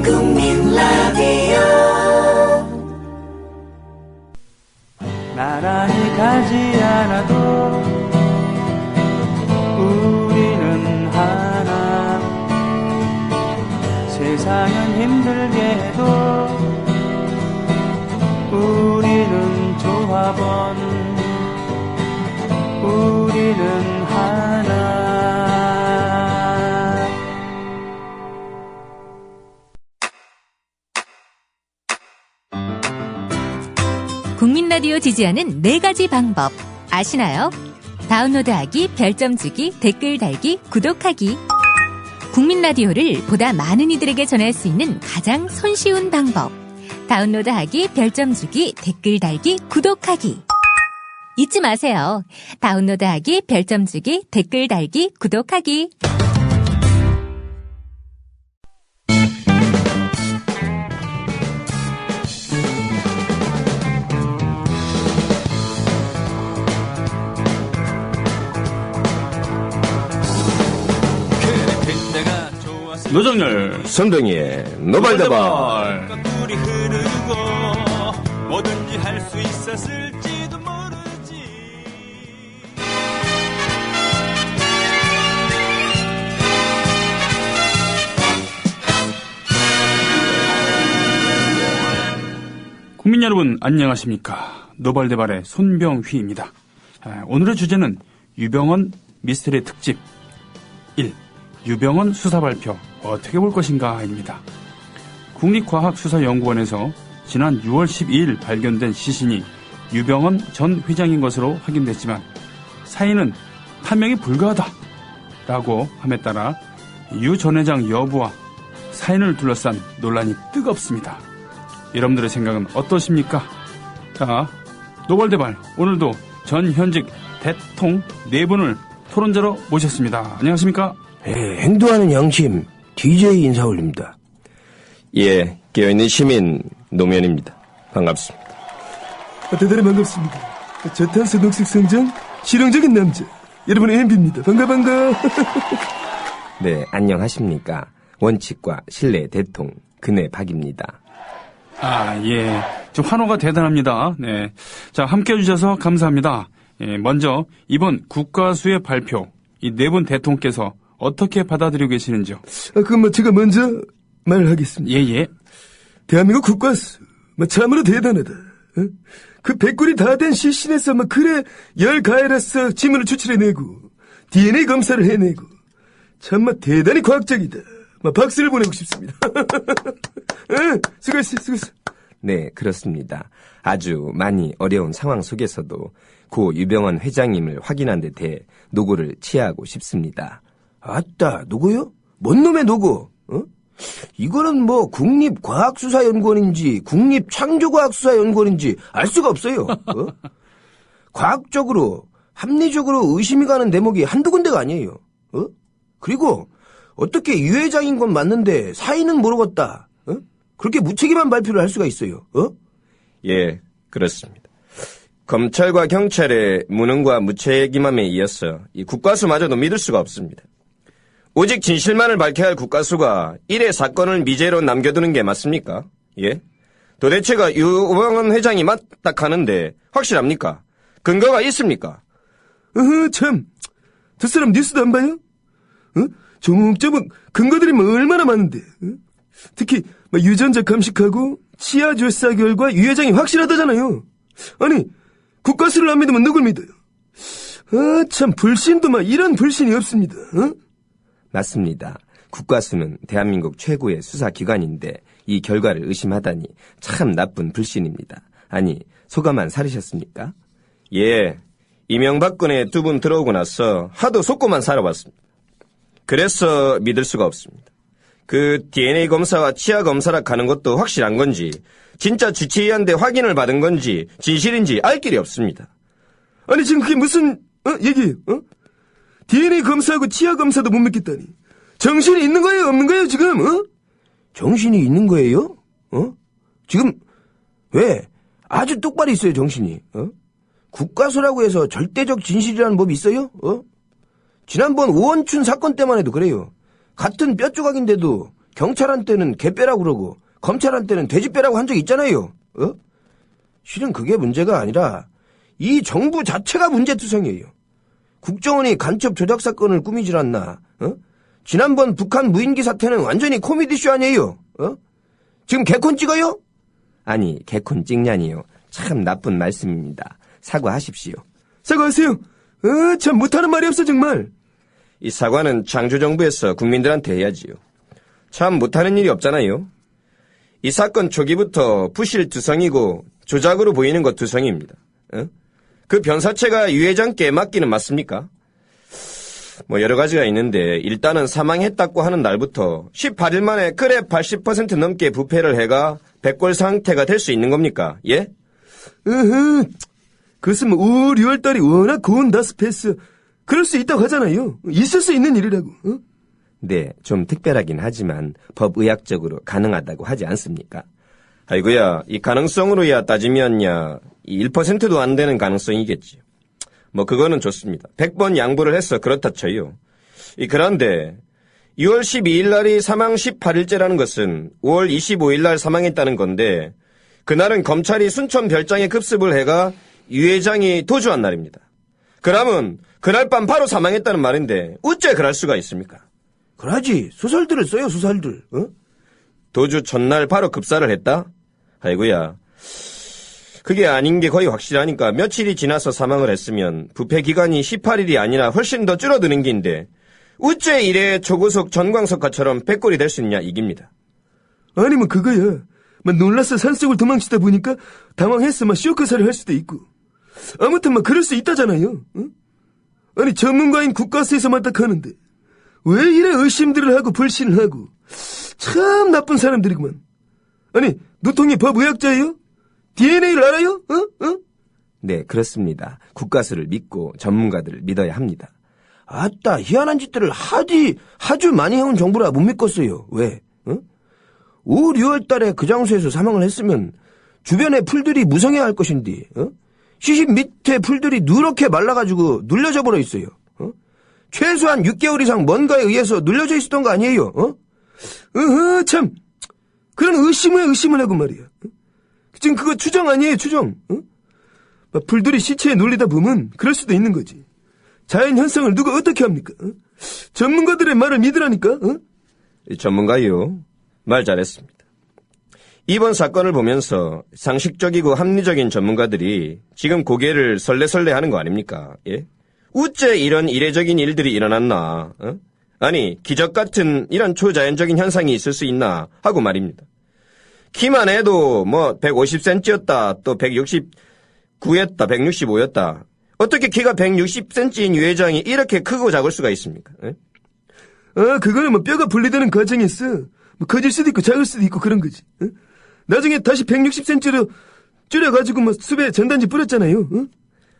국민 라디오 나란히 가지 않아도 우리는 하나. 세상은 힘들게 해도 우리는 조합원. 우리는 하나. 국민 라디오 지지하는 4가지 방법 아시나요? 다운로드하기, 별점 주기, 댓글 달기, 구독하기. 국민 라디오를 보다 많은 이들에게 전할 수 있는 가장 손쉬운 방법. 다운로드하기, 별점 주기, 댓글 달기, 구독하기. 잊지 마세요. 다운로드하기, 별점 주기, 댓글 달기, 구독하기. 노정열 선동이의 노발대발. 꿀이 흐르고 뭐든지 할 수 있었을지도 모르지. 국민 여러분 안녕하십니까. 노발대발의 손병휘입니다. 오늘의 주제는 유병헌 미스터리 특집 1. 유병헌 수사발표 어떻게 볼 것인가입니다. 국립과학수사연구원에서 지난 6월 12일 발견된 시신이 유병헌 전 회장인 것으로 확인됐지만 사인은 판명이 불가하다라고 함에 따라 유 전 회장 여부와 사인을 둘러싼 논란이 뜨겁습니다. 여러분들의 생각은 어떠십니까? 자, 노발대발 오늘도 전현직 대통 4분을 토론자로 모셨습니다. 안녕하십니까? 행동하는 양심 DJ 인사 올립니다. 예, 깨어있는 시민 노면입니다. 반갑습니다. 대단히 반갑습니다. 저탄소 녹색 성장 실용적인 남자 여러분의 MB입니다. 반가. 네, 안녕하십니까. 원칙과 신뢰 대통 근혜 박입니다. 예. 좀 환호가 대단합니다. 네. 자, 함께 해주셔서 감사합니다. 예, 먼저 이번 국가수의 발표 이 4분 대통령께서 어떻게 받아들이고 계시는지요? 그럼 제가 먼저 말하겠습니다. 예. 대한민국 국가수 참으로 대단하다. 그 100굴이 다 된 시신에서 그래 열 가해라서 지문을 추출해내고 DNA 검사를 해내고 참마 대단히 과학적이다. 박수를 보내고 싶습니다. 수고했어. 네, 그렇습니다. 아주 많이 어려운 상황 속에서도 고 유병헌 회장님을 확인한 데 대해 노고를 치하하고 싶습니다. 아따, 누구요? 뭔 놈의 누구? 이거는 국립과학수사연구원인지 국립창조과학수사연구원인지 알 수가 없어요. 과학적으로 합리적으로 의심이 가는 대목이 한두 군데가 아니에요. 그리고 어떻게 유 회장인 건 맞는데 사인은 모르겠다. 그렇게 무책임한 발표를 할 수가 있어요. 예, 그렇습니다. 검찰과 경찰의 무능과 무책임함에 이어서 이 국가수마저도 믿을 수가 없습니다. 오직 진실만을 밝혀야 할 국가수가 이래 사건을 미제로 남겨두는 게 맞습니까? 예? 도대체가 유병헌 회장이 맞다 하는데 확실합니까? 근거가 있습니까? 참. 저 사람 뉴스도 안 봐요? 조목조목 근거들이 얼마나 많은데. 특히 유전자 감식하고 치아 조사 결과 유 회장이 확실하다잖아요. 아니 국가수를 안 믿으면 누굴 믿어요? 참 불신도 이런 불신이 없습니다. 맞습니다. 국가수는 대한민국 최고의 수사기관인데 이 결과를 의심하다니 참 나쁜 불신입니다. 아니 소감만 사르셨습니까? 예, 이명박근혜 2분 들어오고 나서 하도 속고만 살아봤습니다. 그래서 믿을 수가 없습니다. 그 DNA 검사와 치아 검사라 가는 것도 확실한 건지 진짜 주치의한테 확인을 받은 건지 진실인지 알 길이 없습니다. 아니 지금 그게 무슨 얘기예요? DNA 검사하고 치아 검사도 못 믿겠다니 정신이 있는 거예요 없는 거예요 지금? 정신이 있는 거예요? 지금 왜? 아주 똑바로 있어요 정신이. 국가수라고 해서 절대적 진실이라는 법이 있어요? 지난번 오원춘 사건 때만 해도 그래요. 같은 뼈 조각인데도 경찰한테는 개빼라고 그러고 검찰한테는 돼지빼라고 한 적 있잖아요. 실은 그게 문제가 아니라 이 정부 자체가 문제투성이에요. 국정원이 간첩 조작 사건을 꾸미질 않나. 지난번 북한 무인기 사태는 완전히 코미디쇼 아니에요. 지금 개콘 찍어요? 아니, 개콘 찍냐니요. 참 나쁜 말씀입니다. 사과하십시오. 사과하세요. 참 못하는 말이 없어 정말. 이 사과는 창조정부에서 국민들한테 해야지요. 참 못하는 일이 없잖아요. 이 사건 초기부터 부실투성이고 조작으로 보이는 것 투성이입니다. 그 변사체가 유 회장께 맡기는 맞습니까? 뭐 여러 가지가 있는데 일단은 사망했다고 하는 날부터 18일 만에 그래 80% 넘게 부패를 해가 백골 상태가 될 수 있는 겁니까? 예? 그것은 5월, 6월 달이 워낙 고운 다스페이스. 그럴 수 있다고 하잖아요. 있을 수 있는 일이라고. 네, 좀 특별하긴 하지만 법의학적으로 가능하다고 하지 않습니까? 아이고야, 이 가능성으로야 따지면야 1%도 안 되는 가능성이겠지. 뭐 그거는 좋습니다. 100번 양보를 해서 그렇다 쳐요. 그런데 6월 12일 날이 사망 18일째라는 것은 5월 25일 날 사망했다는 건데 그날은 검찰이 순천 별장에 급습을 해가 유 회장이 도주한 날입니다. 그러면 그날 밤 바로 사망했다는 말인데 어째 그럴 수가 있습니까? 그러지. 소설들을 써요, 소설들. 도주 첫날 바로 급사를 했다? 아이고야. 그게 아닌 게 거의 확실하니까 며칠이 지나서 사망을 했으면 부패 기간이 18일이 아니라 훨씬 더 줄어드는 긴데 어째 이래 초고속 전광석화처럼 백골이 될 수 있냐 이깁니다. 아니면 그거야. 막 놀라서 산속을 도망치다 보니까 당황해서 막 쇼크사를 할 수도 있고. 아무튼 막 그럴 수 있다잖아요. 아니 전문가인 국가수에서만 딱 하는데 왜 이래 의심들을 하고 불신을 하고. 참 나쁜 사람들이구만. 아니 노통이 법의학자예요? DNA를 알아요? 네, 그렇습니다. 국가수를 믿고 전문가들을 믿어야 합니다. 아따 희한한 짓들을 아주 많이 해온 정부라 못 믿겠어요. 왜? 5, 6월 달에 그 장소에서 사망을 했으면 주변의 풀들이 무성해야 할 것인데 시신 밑에 풀들이 누렇게 말라가지고 눌려져 버려 있어요. 최소한 6개월 이상 뭔가에 의해서 눌려져 있었던 거 아니에요? 참 그런 의심을 하고 말이야. 지금 그거 추정 아니에요, 추정. 풀들이 시체에 눌리다 보면 그럴 수도 있는 거지. 자연 현상을 누가 어떻게 합니까? 전문가들의 말을 믿으라니까. 전문가요. 말 잘했습니다. 이번 사건을 보면서 상식적이고 합리적인 전문가들이 지금 고개를 설레설레 하는 거 아닙니까? 예? 어째 이런 이례적인 일들이 일어났나? 아니, 기적 같은 이런 초자연적인 현상이 있을 수 있나? 하고 말입니다. 키만 해도 뭐 150cm였다, 또 169였다, 165였다. 어떻게 키가 160cm인 유 회장이 이렇게 크고 작을 수가 있습니까? 그거는 뭐 뼈가 분리되는 과정이 있어. 뭐 커질 수도 있고 작을 수도 있고 그런 거지. 나중에 다시 160cm로 줄여가지고 뭐 숲에 전단지 뿌렸잖아요.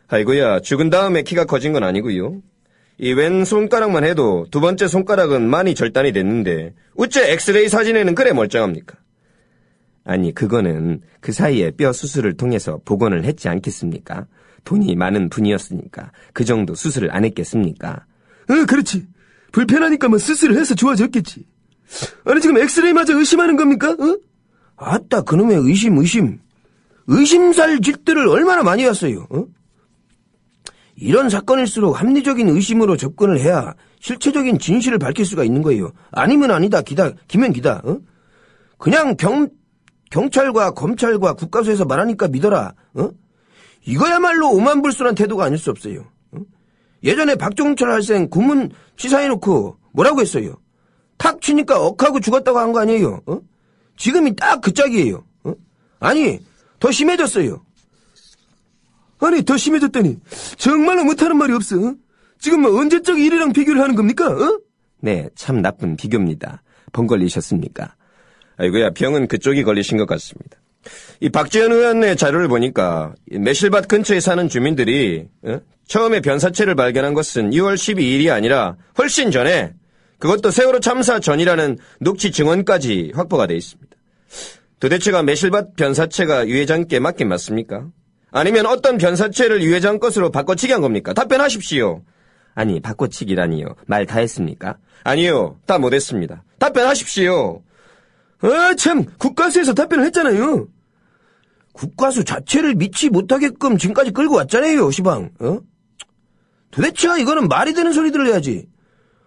아이고야, 죽은 다음에 키가 커진 건 아니고요. 이 왼손가락만 해도 두 번째 손가락은 많이 절단이 됐는데 어째 엑스레이 사진에는 그래 멀쩡합니까? 아니, 그거는 그 사이에 뼈 수술을 통해서 복원을 했지 않겠습니까? 돈이 많은 분이었으니까 그 정도 수술을 안 했겠습니까? 그렇지. 불편하니까 뭐 수술을 해서 좋아졌겠지. 아니 지금 엑스레이마저 의심하는 겁니까? 아따 그놈의 의심살 짓들을 얼마나 많이 왔어요. 이런 사건일수록 합리적인 의심으로 접근을 해야 실체적인 진실을 밝힐 수가 있는 거예요. 아니면 아니다, 기면 기다. 그냥 경찰과 검찰과 국가수에서 말하니까 믿어라. 이거야말로 오만불순한 태도가 아닐 수 없어요. 예전에 박종철 할생 고문 치사해놓고 뭐라고 했어요? 탁 치니까 억하고 죽었다고 한 거 아니에요? 지금이 딱 그 짝이에요. 아니 더 심해졌어요. 아니 더 심해졌다니 정말로 못하는 말이 없어. 지금 뭐 언제적 일이랑 비교를 하는 겁니까? 네, 참 나쁜 비교입니다. 병 걸리셨습니까? 아이고야, 병은 그쪽이 걸리신 것 같습니다. 이 박지원 의원의 자료를 보니까 매실밭 근처에 사는 주민들이 처음에 변사체를 발견한 것은 6월 12일이 아니라 훨씬 전에, 그것도 세월호 참사 전이라는 녹취 증언까지 확보가 돼 있습니다. 도대체가 매실밭 변사체가 유 회장께 맞긴 맞습니까? 아니면 어떤 변사체를 유 회장 것으로 바꿔치기 한 겁니까? 답변하십시오. 아니, 바꿔치기라니요. 말 다 했습니까? 아니요, 다 못했습니다. 답변하십시오. 참, 국가수에서 답변을 했잖아요. 국가수 자체를 믿지 못하게끔 지금까지 끌고 왔잖아요, 시방. 도대체 이거는 말이 되는 소리들을 해야지.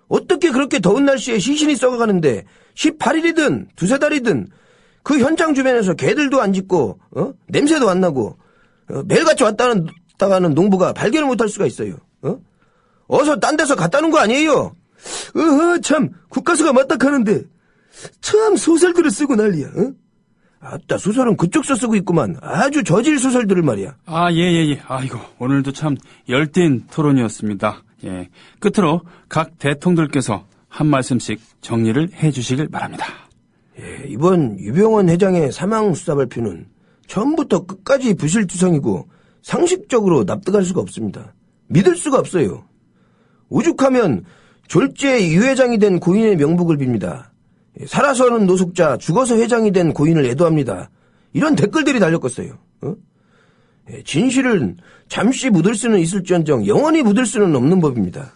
어떻게 그렇게 더운 날씨에 시신이 썩어가는데 18일이든 두세 달이든 그 현장 주변에서 개들도 안 짖고 냄새도 안 나고 매일같이 왔다가는 농부가 발견을 못할 수가 있어요. 어서 딴 데서 갖다 놓은 거 아니에요? 참, 국가수가 맞닥하는데 참 소설들을 쓰고 난리야. 아따, 소설은 그쪽서 쓰고 있구만. 아주 저질 소설들을 말이야. 예. 아이고, 오늘도 참 열띤 토론이었습니다. 예. 끝으로 각 대통령들께서 한 말씀씩 정리를 해 주시길 바랍니다. 예, 이번 유병원 회장의 사망 수사 발표는 처음부터 끝까지 부실투성이고 상식적으로 납득할 수가 없습니다. 믿을 수가 없어요. 오죽하면 졸지에 유 회장이 된 고인의 명복을 빕니다. 살아서는 노숙자, 죽어서 회장이 된 고인을 애도합니다. 이런 댓글들이 달렸겠어요. 진실은 잠시 묻을 수는 있을지언정 영원히 묻을 수는 없는 법입니다.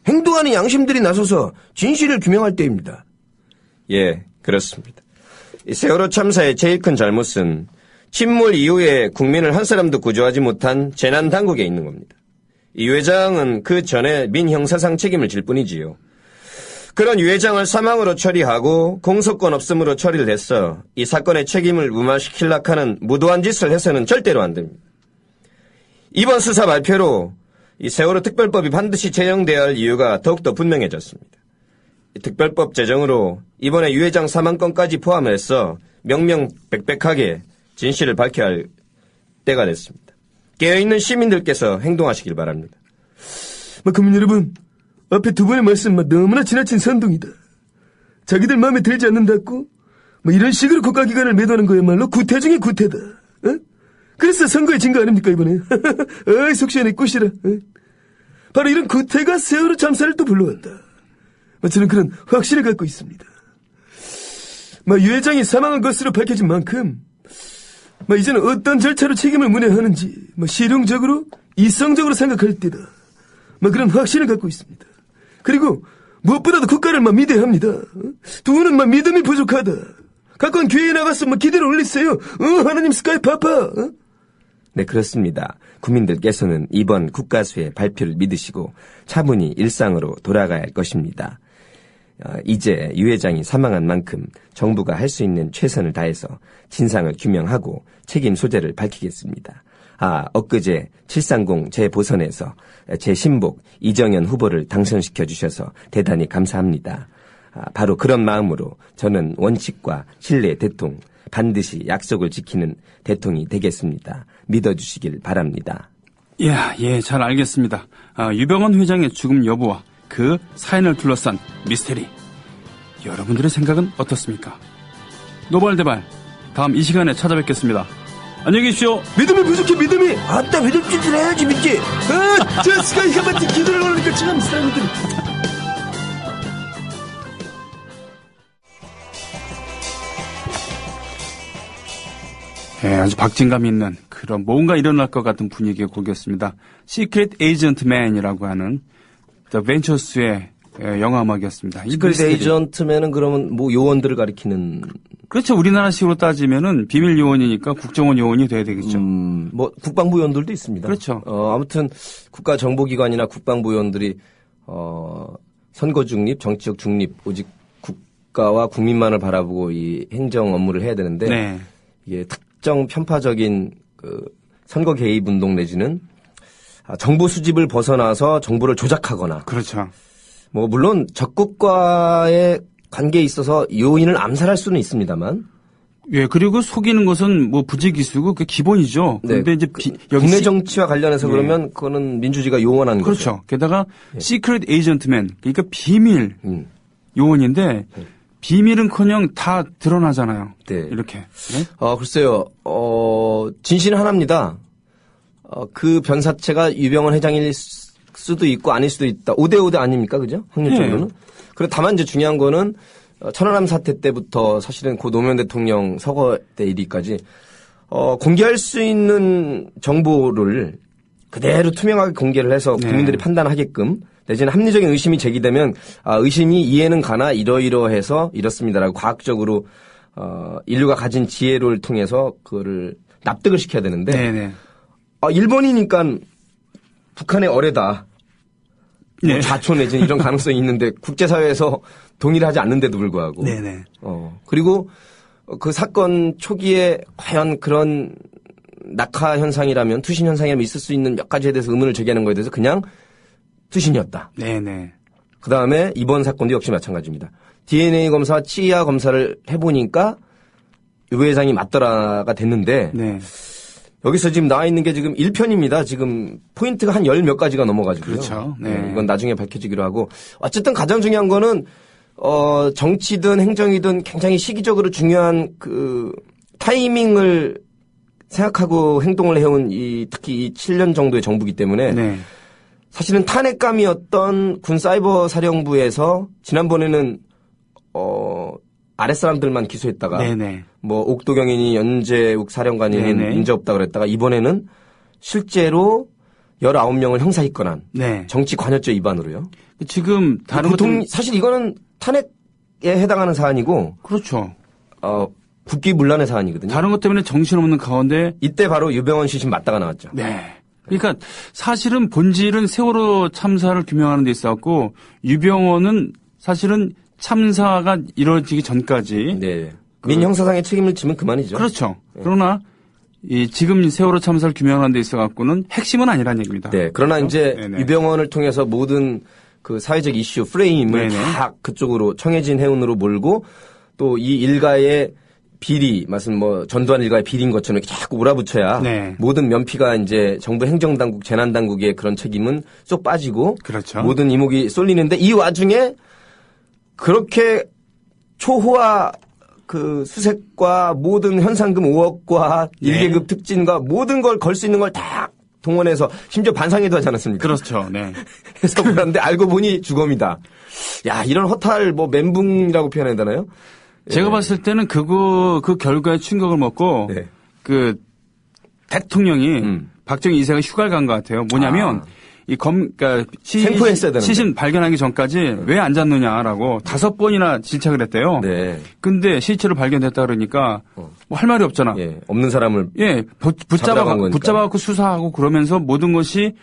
행동하는 양심들이 나서서 진실을 규명할 때입니다. 예, 그렇습니다. 이 세월호 참사의 제일 큰 잘못은 침몰 이후에 국민을 한 사람도 구조하지 못한 재난 당국에 있는 겁니다. 이 회장은 그 전에 민형사상 책임을 질 뿐이지요. 그런 유 회장을 사망으로 처리하고 공소권 없음으로 처리를 해서 이 사건의 책임을 무마시키려고 하는 무도한 짓을 해서는 절대로 안 됩니다. 이번 수사 발표로 이 세월호 특별법이 반드시 제정돼야 할 이유가 더욱더 분명해졌습니다. 이 특별법 제정으로 이번에 유 회장 사망건까지 포함해서 명명백백하게 진실을 밝혀야 할 때가 됐습니다. 깨어있는 시민들께서 행동하시길 바랍니다. 국민 여러분, 앞에 두 분의 말씀 너무나 지나친 선동이다. 자기들 마음에 들지 않는다고 이런 식으로 국가기관을 매도하는 거야말로 구태 중에 구태다. 그래서 선거에 진 거 아닙니까 이번에? 어이 속 시원해 꾸시라. 바로 이런 구태가 세월호 참사를 또 불러온다. 저는 그런 확신을 갖고 있습니다. 유 회장이 사망한 것으로 밝혀진 만큼 이제는 어떤 절차로 책임을 물어야 하는지 실용적으로 이성적으로 생각할 때다. 그런 확신을 갖고 있습니다. 그리고 무엇보다도 국가를 믿어야 합니다. 두 분은 믿음이 부족하다. 가까운 교회에 나가서 기대를 올리세요. 하나님 스카이 파파. 네, 그렇습니다. 국민들께서는 이번 국가수의 발표를 믿으시고 차분히 일상으로 돌아가야 할 것입니다. 이제 유 회장이 사망한 만큼 정부가 할 수 있는 최선을 다해서 진상을 규명하고 책임 소재를 밝히겠습니다. 엊그제 730 재보선에서 제 신복 이정현 후보를 당선시켜 주셔서 대단히 감사합니다. 바로 그런 마음으로 저는 원칙과 신뢰 대통, 반드시 약속을 지키는 대통이 되겠습니다. 믿어주시길 바랍니다. 예, 잘 알겠습니다. 유병원 회장의 죽음 여부와 그 사연을 둘러싼 미스테리. 여러분들의 생각은 어떻습니까? 노발대발, 다음 이 시간에 찾아뵙겠습니다. 안녕히 계십시오. 믿음이 부족해, 믿음이. 아따, 믿음짓을 해야지, 믿지. 저 스카이가 마치 기도를 올리니까 참 사람들이. 예, 아주 박진감 있는 그런 뭔가 일어날 것 같은 분위기의 곡이었습니다. Secret Agent Man이라고 하는 The Ventures의 영화 음악이었습니다. 시크릿 에이전트맨은 그러면 요원들을 가리키는. 그렇죠. 우리나라식으로 따지면은 비밀 요원이니까 국정원 요원이 돼야 되겠죠. 국방부 요원들도 있습니다. 그렇죠. 아무튼 국가정보기관이나 국방부 요원들이 선거 중립, 정치적 중립, 오직 국가와 국민만을 바라보고 이 행정 업무를 해야 되는데 네. 이게 특정 편파적인 선거 개입 운동 내지는 정보 수집을 벗어나서 정보를 조작하거나. 그렇죠. 물론 적국과의 관계에 있어서 요인을 암살할 수는 있습니다만. 예, 그리고 속이는 것은 부지기수고 그게 기본이죠. 그런데 이제 국내 정치와 관련해서 그러면 그거는 민주주의가 요원한 거죠. 그렇죠. 게다가 시크릿 에이전트맨, 그러니까 비밀 요원인데 비밀은커녕 다 드러나잖아요. 네. 이렇게. 네? 글쎄요. 진실은 하나입니다. 그 변사체가 유병원 회장일 수도 있고 아닐 수도 있다. 5대5대 아닙니까? 그죠? 확률적으로는. 그리고 다만 이제 중요한 거는 천안함 사태 때부터 사실은 고 노무현 대통령 서거 때 일위까지 공개할 수 있는 정보를 그대로 투명하게 공개를 해서 국민들이 판단하게끔 내지는 합리적인 의심이 제기되면 의심이 이해는 가나 이러이러해서 이렇습니다라고 과학적으로 인류가 가진 지혜를 통해서 그거를 납득을 시켜야 되는데 네네. 일본이니까 북한의 어뢰다. 네. 좌초 내지는 이런 가능성이 있는데 국제사회에서 동의를 하지 않는데도 불구하고. 네네. 그리고 그 사건 초기에 과연 그런 낙하 현상이라면 투신 현상이라면 있을 수 있는 몇 가지에 대해서 의문을 제기하는 거에 대해서 그냥 투신이었다. 네네. 그 다음에 이번 사건도 역시 마찬가지입니다. DNA 검사, 치아 검사를 해보니까 유 회장이 맞더라가 됐는데 네. 여기서 지금 나와 있는 게 지금 1편입니다. 지금 포인트가 한 10몇 가지가 넘어가지고요. 그렇죠. 네. 이건 나중에 밝혀지기로 하고 어쨌든 가장 중요한 거는 정치든 행정이든 굉장히 시기적으로 중요한 그 타이밍을 생각하고 행동을 해온 특히 이 7년 정도의 정부이기 때문에 네. 사실은 탄핵감이었던 군 사이버 사령부에서 지난번에는 아랫사람들만 기소했다가 네네. 뭐 옥도경이니 연재욱 사령관이는 네네. 문제 없다 그랬다가 이번에는 실제로 19명을 형사 입건한 네. 정치 관여죄 위반으로요. 지금 다른 보통 것들은- 사실 이거는 탄핵에 해당하는 사안이고 그렇죠. 국기문란의 사안이거든요. 다른 것 때문에 정신없는 가운데 이때 바로 유병헌 시신 맞다가 나왔죠. 네. 그러니까 사실은 본질은 세월호 참사를 규명하는 데 있었고 유병헌은 사실은 참사가 이루어지기 전까지 네. 민형사상의 책임을 지면 그만이죠. 그렇죠. 그러나 이 지금 세월호 참사를 규명하는 데 있어 갖고는 핵심은 아니라는 얘기입니다. 네. 그러나 이제 네네. 유병헌을 통해서 모든 그 사회적 이슈 프레임을 네네. 다 그쪽으로 청해진 해운으로 몰고 또 이 일가의 비리, 말씀 전두환 일가의 비리인 것처럼 이렇게 자꾸 몰아붙여야 네. 모든 면피가 이제 정부 행정당국, 재난당국의 그런 책임은 쏙 빠지고 그렇죠. 모든 이목이 쏠리는데 이 와중에 그렇게 초호화 그 수색과 모든 현상금 5억과 네. 1계급 특진과 모든 걸 걸 수 있는 걸 다 동원해서 심지어 반상회도 하지 않았습니까? 그렇죠. 네. 해서 그런데 알고 보니 주검이다. 야, 이런 허탈 멘붕이라고 표현해야 되나요? 제가 봤을 때는 그 결과에 충격을 먹고 네. 그 대통령이 박정희 2세가 휴가를 간 것 같아요. 뭐냐면 그러니까 생포했어야 되는데. 시신 발견하기 전까지 왜 안 잤느냐라고 5번이나 질책을 했대요. 네. 근데 시체를 발견됐다 그러니까 뭐 할 말이 없잖아. 예, 없는 사람을 붙잡아간 거니까. 붙잡아갖고 수사하고 그러면서 모든 것이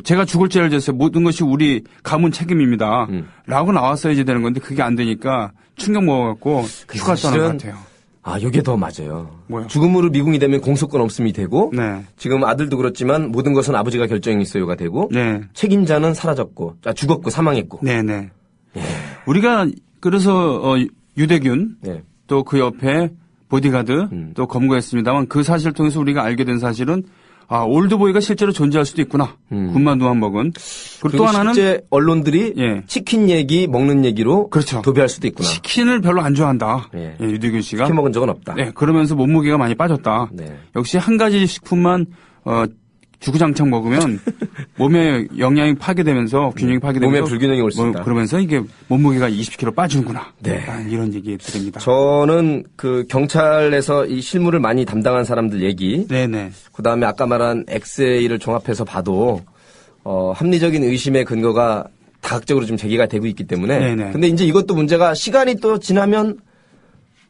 제가 죽을 죄를 졌어요. 모든 것이 우리 가문 책임입니다. 라고 나왔어야지 되는 건데 그게 안 되니까 충격 먹어갖고 휴가 떠난 것 같아요. 이게 더 맞아요. 뭐요? 죽음으로 미궁이 되면 공소권 없음이 되고 네. 지금 아들도 그렇지만 모든 것은 아버지가 결정했어요가 되고 네. 책임자는 사라졌고 죽었고 사망했고. 네네. 우리가 그래서 유대균 네. 또 그 옆에 보디가드 또 검거했습니다만 그 사실을 통해서 우리가 알게 된 사실은 올드보이가 실제로 존재할 수도 있구나. 군만 두한 먹은. 그리고 또 하나는 실제 언론들이 예. 치킨 얘기 먹는 얘기로 그렇죠. 도배할 수도 있구나. 치킨을 별로 안 좋아한다. 예. 예, 유대균 씨가. 치킨 먹은 적은 없다. 네, 그러면서 몸무게가 많이 빠졌다. 네. 역시 한 가지 식품만 주구장창 먹으면 몸에 영양이 파괴되면서 균형이 파괴되면서 몸에 불균형이 올 수 있다. 그러면서 이게 몸무게가 20kg 빠지는구나. 네. 이런 얘기 드립니다. 저는 그 경찰에서 이 실무를 많이 담당한 사람들 얘기, 네네. 그다음에 아까 말한 엑스레이를 종합해서 봐도 합리적인 의심의 근거가 다각적으로 좀 제기가 되고 있기 때문에. 네네. 근데 이제 이것도 문제가 시간이 또 지나면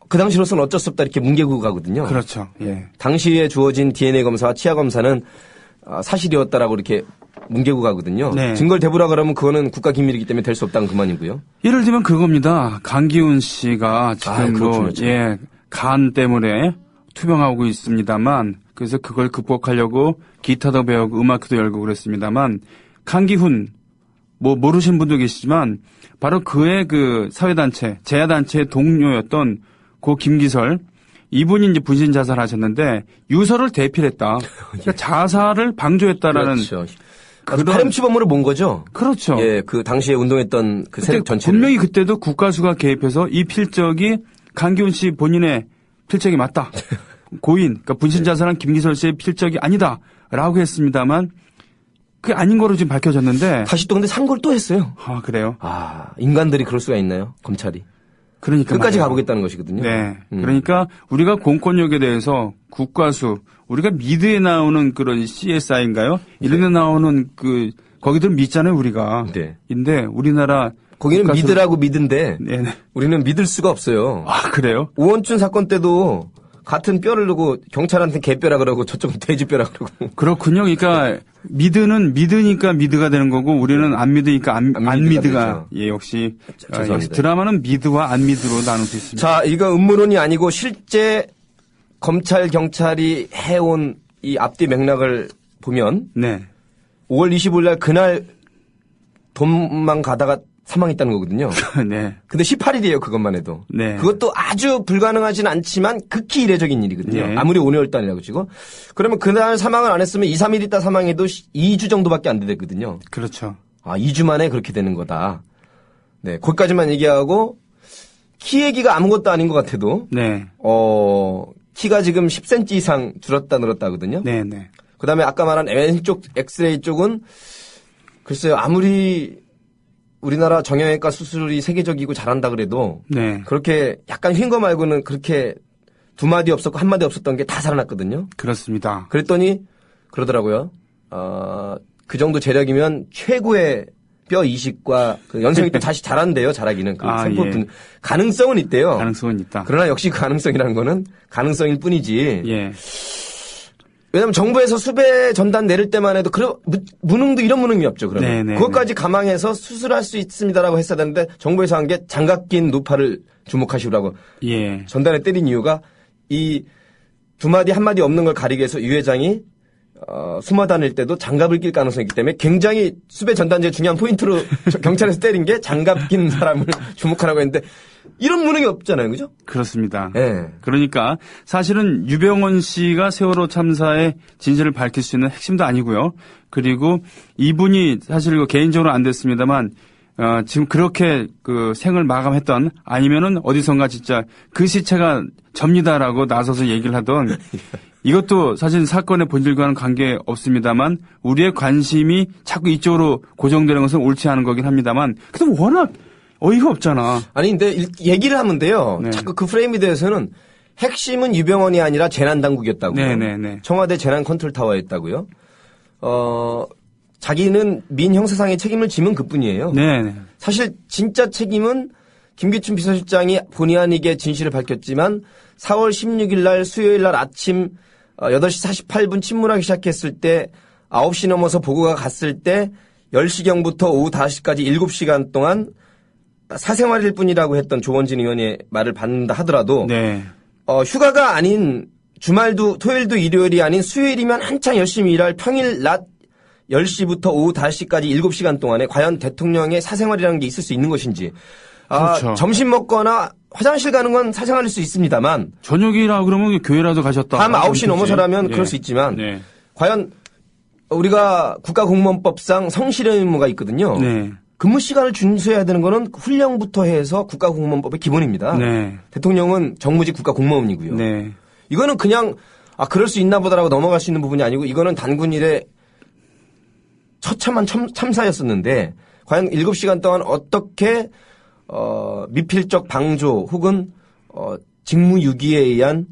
그 당시로서는 어쩔 수 없다 이렇게 뭉개고 가거든요. 그렇죠. 예. 당시에 주어진 DNA 검사와 치아 검사는 사실이었다라고 이렇게 뭉개고 가거든요. 네. 증거를 대부라 그러면 그거는 국가 기밀이기 때문에 될 수 없다는 그만이고요. 예를 들면 그겁니다. 강기훈 씨가 지금 그렇죠. 간 때문에 투병하고 있습니다만 그래서 그걸 극복하려고 기타도 배우고 음악도 열고 그랬습니다만 강기훈 모르신 분도 계시지만 바로 그의 그 사회단체 재야단체의 동료였던 고 김기설 이분이 이제 분신 자살하셨는데 유서를 대필했다. 그러니까 자살을 방조했다라는 그렇죠. 파렴치범으로 본 거죠. 그렇죠. 예, 그 당시에 운동했던 그 세력 전체를. 분명히 그때도 국가수가 개입해서 이 필적이 강기훈 씨 본인의 필적이 맞다. 고인, 그러니까 분신 자살한 김기설 씨의 필적이 아니다라고 했습니다만 그게 아닌 거로 지금 밝혀졌는데. 다시 또 근데 상고를 또 했어요. 그래요? 인간들이 그럴 수가 있나요? 검찰이. 그러니까 끝까지 말이에요. 가보겠다는 것이거든요. 네. 그러니까 우리가 공권력에 대해서 국가수, 우리가 미드에 나오는 그런 CSI인가요? 이런 데 나오는 그 거기들 믿잖아요, 우리가. 네. 근데 우리나라 거기는 국가수- 믿으라고 믿은데 네네. 우리는 믿을 수가 없어요. 아, 그래요? 오원춘 사건 때도 같은 뼈를 두고 경찰한테 개뼈라 그러고 저쪽은 돼지뼈라 그러고. 그렇군요. 그러니까 미드는 믿으니까 미드가 되는 거고 우리는 안 믿으니까 안 미드가. 되죠. 예, 역시 죄송합니다. 역시 드라마는 미드와 안 미드로 나눌 수 있습니다. 자, 이거 음모론이 아니고 실제 검찰 경찰이 해온 이 앞뒤 맥락을 보면 네. 5월 25일 날 그날 돈만 가다가 사망했다는 거거든요. 네. 근데 18일이에요, 그것만 해도. 네. 그것도 아주 불가능하진 않지만 극히 이례적인 일이거든요. 네. 아무리 5월달이라고 치고. 그러면 그날 사망을 안 했으면 2, 3일 있다 사망해도 2주 정도밖에 안 되거든요. 그렇죠. 아, 2주 만에 그렇게 되는 거다. 네, 거기까지만 얘기하고 키 얘기가 아무것도 아닌 것 같아도 네. 키가 지금 10cm 이상 줄었다 늘었다 하거든요. 네, 네. 그다음에 아까 말한 왼쪽 엑스레이 쪽은 글쎄요, 아무리 우리나라 정형외과 수술이 세계적이고 잘한다 그래도 네. 그렇게 약간 휜 거 말고는 그렇게 두 마디 없었고 한 마디 없었던 게 다 살아났거든요. 그렇습니다. 그랬더니 그러더라고요. 그 정도 재력이면 최고의 뼈 이식과 그 연성이 또 다시 잘한대요. 잘하기는 그 아, 세포 예. 가능성은 있대요. 가능성은 있다. 그러나 역시 그 가능성이라는 거는 가능성일 뿐이지. 예. 왜냐면 정부에서 수배 전단 내릴 때만 해도 무능도 이런 무능이 없죠. 그러면 네네, 그것까지 감안해서 수술할 수 있습니다라고 했어야 되는데 정부에서 한 게 장갑 낀 노파를 주목하시라고 예. 전단에 때린 이유가 이 두 마디 한 마디 없는 걸 가리기 위해서 유 회장이 숨어 다닐 때도 장갑을 낄 가능성이 있기 때문에 굉장히 수배 전단지의 중요한 포인트로 경찰에서 때린 게 장갑 낀 사람을 주목하라고 했는데 이런 무능이 없잖아요. 그죠? 그렇습니다. 예. 그러니까 사실은 유병원 씨가 세월호 참사의 진실을 밝힐 수 있는 핵심도 아니고요. 그리고 이분이 사실 개인적으로 안 됐습니다만 지금 그렇게 그 생을 마감했던 아니면은 어디선가 진짜 그 시체가 접니다라고 나서서 얘기를 하던 이것도 사실 사건의 본질과는 관계 없습니다만 우리의 관심이 자꾸 이쪽으로 고정되는 것은 옳지 않은 거긴 합니다만 근데 워낙 어이가 없잖아. 아니 근데 얘기를 하면 돼요. 네. 자꾸 그 프레임에 대해서는 핵심은 유병원이 아니라 재난당국이었다고요. 네네네. 청와대 재난컨트롤타워였다고요. 자기는 민형사상의 책임을 지면 그뿐이에요. 네네. 사실 진짜 책임은 김기춘 비서실장이 본의 아니게 진실을 밝혔지만 4월 16일 날 수요일 날 아침 8시 48분 침몰하기 시작했을 때 9시 넘어서 보고가 갔을 때 10시경부터 오후 5시까지 7시간 동안 사생활일 뿐이라고 했던 조원진 의원의 말을 받는다 하더라도 네. 휴가가 아닌 주말도 토요일도 일요일이 아닌 수요일이면 한창 열심히 일할 평일 낮 10시부터 오후 5시까지 7시간 동안에 과연 대통령의 사생활이라는 게 있을 수 있는 것인지. 그렇죠. 점심 먹거나 화장실 가는 건 사생활일 수 있습니다만 저녁이라 그러면 교회라도 가셨다. 밤 9시 넘어서라면 예. 그럴 수 있지만 네. 과연 우리가 국가공무원법상 성실의 의무가 있거든요. 네. 근무 시간을 준수해야 되는 거는 훈령부터 해서 국가공무원법의 기본입니다. 네. 대통령은 정무직 국가공무원이고요. 네. 이거는 그냥 그럴 수 있나 보다라고 넘어갈 수 있는 부분이 아니고 이거는 단군 일의 처참한 참사였었는데 과연 7시간 동안 어떻게 미필적 방조 혹은 직무유기에 의한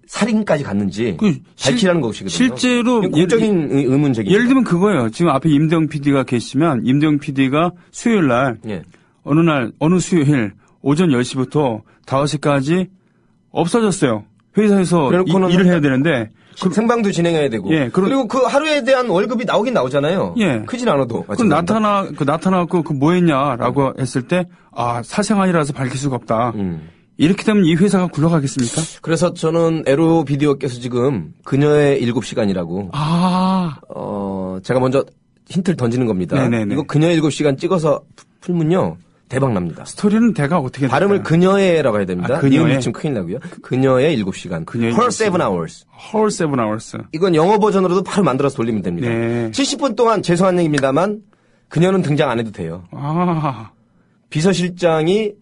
살인까지 갔는지 밝히라는 것이거든요. 실제로 공적인 의문 제기. 예를 들면 그거예요. 지금 앞에 임대영 PD가 계시면 임대영 PD가 수요일 날 예. 어느 수요일 오전 10시부터 5시까지 없어졌어요. 회사에서 일을 해야 되는데 생방도 진행해야 되고. 예, 그리고 그 하루에 대한 월급이 나오긴 나오잖아요. 예. 크진 않아도. 그럼 나타나고 뭐 했냐라고 했을 때 사생활이라서 밝힐 수가 없다. 이렇게 되면 이 회사가 굴러가겠습니까? 그래서 저는 에로 비디오께서 지금 그녀의 7시간이라고. 제가 먼저 힌트를 던지는 겁니다. 네네네. 이거 그녀의 7시간 찍어서 풀면요. 대박 납니다. 스토리는 대가 어떻게 될까요? 발음을 그녀의라고 해야 됩니다. 그녀의. 지금 큰일 나고요. 그녀의 7시간. 그녀의 Her 7시간. 7 hours. Whole 7 hours. 이건 영어 버전으로도 바로 만들어서 돌리면 됩니다. 네. 70분 동안 죄송한 얘기입니다만 그녀는 등장 안 해도 돼요. 비서실장이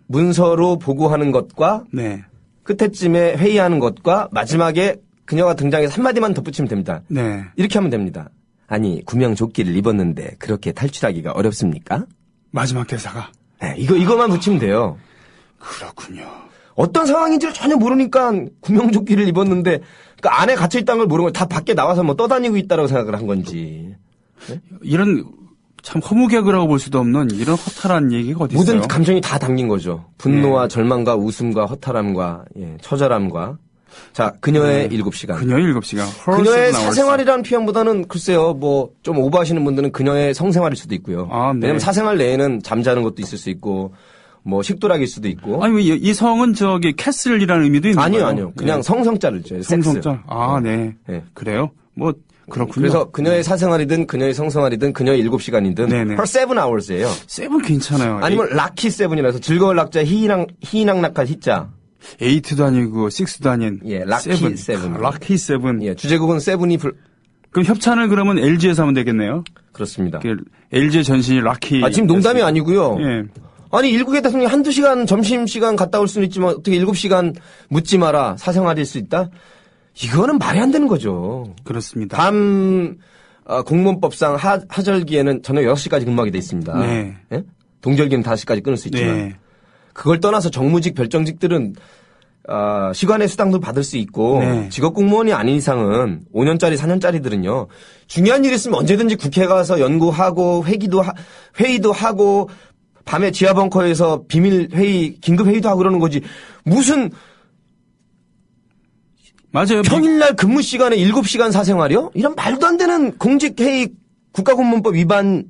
문서로 보고하는 것과 네. 끝에쯤에 회의하는 것과 마지막에 그녀가 등장해서 한마디만 덧붙이면 됩니다. 네. 이렇게 하면 됩니다. 아니 구명조끼를 입었는데 그렇게 탈출하기가 어렵습니까? 마지막 대사가. 네, 이거만 붙이면 돼요. 그렇군요. 어떤 상황인지를 전혀 모르니까 구명조끼를 입었는데 그 안에 갇혀 있다는 걸 모르는 거 다 밖에 나와서 뭐 떠다니고 있다라고 생각을 한 건지. 이런 참 허무개그라고 볼 수도 없는 이런 허탈한 얘기가 어디 있어요? 모든 감정이 다 담긴 거죠. 분노와 절망과 웃음과 허탈함과 처절함과. 자, 그녀의 7시간. 그녀의 7시간. 그녀의 사생활이라는 표현보다는 글쎄요, 뭐 좀 오버하시는 분들은 그녀의 성생활일 수도 있고요. 아, 네. 왜냐면 사생활 내에는 잠자는 것도 있을 수 있고 뭐 식도락일 수도 있고. 아니, 이 성은 저기 캐슬이라는 의미도 있는 거예요? 아니요. 그냥 성성자를 줘요. 성성자. 아, 네. 네. 그래요? 뭐 그렇군요. 그래서 그녀의 사생활이든 그녀의 성생활이든 그녀의 7시간이든 네네. her 7 hours예요. 세븐 괜찮아요. 아니면 락키 7이라서 즐거울 낙자 희낙낙할 희자. 8도 아니고 6도 아닌. 예, 락키 7. 락키 7. 예, 주제곡은 7이 그럼 협찬을 그러면 LG에서 하면 되겠네요. 그렇습니다. LG 전신이 락키. 지금 농담이 아니고요. 예. 아니, 일국의 대통령이 한두 시간 점심시간 갔다 올 수는 있지만 어떻게 7시간 묻지 마라. 사생활일 수 있다? 이거는 말이 안 되는 거죠. 그렇습니다. 공무원법상 하절기에는 저녁 6시까지 근무하게 돼 있습니다. 네. 예? 동절기는 5시까지 끊을 수 있지만. 네. 그걸 떠나서 정무직, 별정직들은 시간의 수당도 받을 수 있고 네. 직업 공무원이 아닌 이상은 5년짜리, 4년짜리들은요. 중요한 일 있으면 언제든지 국회 가서 연구하고 회의도 하고 밤에 지하 벙커에서 비밀 회의, 긴급 회의도 하고 그러는 거지. 무슨 맞아요. 평일날 근무 시간에 7시간 사생활이요? 이런 말도 안 되는 공직회의 국가공무원법 위반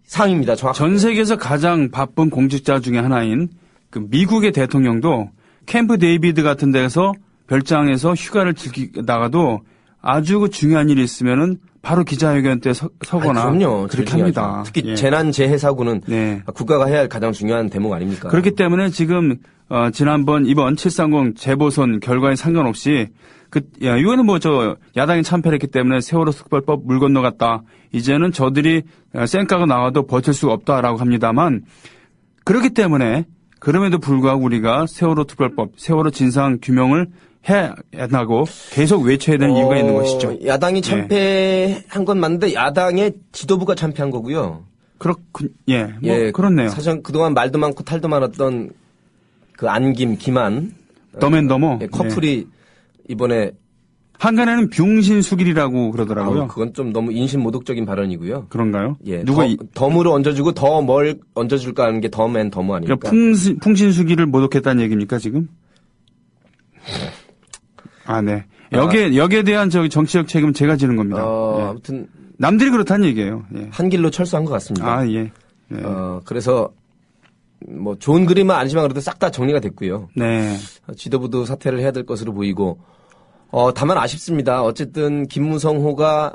사항입니다. 정확하게. 전 세계에서 가장 바쁜 공직자 중에 하나인 그 미국의 대통령도 캠프 데이비드 같은 데서 별장에서 휴가를 나가도 아주 그 중요한 일이 있으면은 바로 기자회견 때 서거나 그럼요. 그렇게 합니다. 특히 예. 재난재해사고는 네. 국가가 해야 할 가장 중요한 대목 아닙니까? 그렇기 때문에 지금 이번 730 재보선 결과에 상관없이 이거는 뭐 야당이 참패를 했기 때문에 세월호 특별법 물 건너갔다. 이제는 저들이 쌩까고 나와도 버틸 수가 없다라고 합니다만 그렇기 때문에 그럼에도 불구하고 우리가 세월호 특별법, 세월호 진상 규명을 해야 한다고 계속 외쳐야 되는 이유가 있는 것이죠. 야당이 참패한 건 맞는데 야당의 지도부가 참패한 거고요. 그렇네요. 사실 그동안 말도 많고 탈도 많았던 그 안김, 김한 더맨더머 커플이 이번에 한간에는 병신수길이라고 그러더라고요. 그건 좀 너무 인신모독적인 발언이고요. 그런가요? 예, 덤으로 얹어주고 더 뭘 얹어줄까 하는 게 덤앤 더머 아닙니까? 그러니까 풍신수길을 모독했다는 얘기입니까 지금? 네. 여기에 대한 정치적 책임은 제가 지는 겁니다. 예. 아무튼 남들이 그렇다는 얘기예요. 예. 한 길로 철수한 것 같습니다. 예. 네. 그래서 뭐 좋은 그림은 아니지만 그래도 싹 다 정리가 됐고요. 네. 지도부도 사퇴를 해야 될 것으로 보이고 다만 아쉽습니다. 어쨌든 김무성호가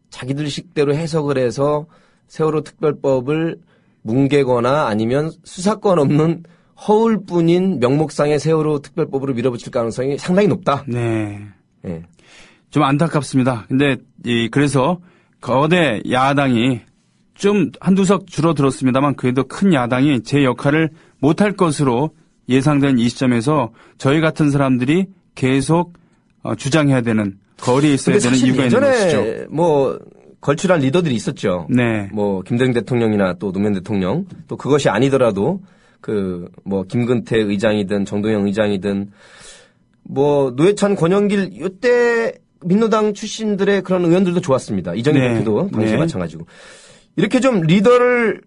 자기들 식대로 해석을 해서 세월호 특별법을 뭉개거나 아니면 수사권 없는 허울뿐인 명목상의 세월호 특별법으로 밀어붙일 가능성이 상당히 높다. 네. 네. 좀 안타깝습니다. 근데 그래서 거대 야당이 좀 한두 석 줄어들었습니다만 그래도 큰 야당이 제 역할을 못할 것으로 예상된 이 시점에서 저희 같은 사람들이 계속 주장해야 되는 거리에 있어야 되는 이유가 있는 것이죠. 예전에 뭐 걸출한 리더들이 있었죠. 네. 뭐 김대중 대통령이나 또 노무현 대통령 또 그것이 아니더라도 뭐 김근태 의장이든 정동영 의장이든 뭐 노회찬 권영길 이때 민노당 출신들의 그런 의원들도 좋았습니다. 이정희 대표도 당시에 마찬가지고. 이렇게 좀 리더를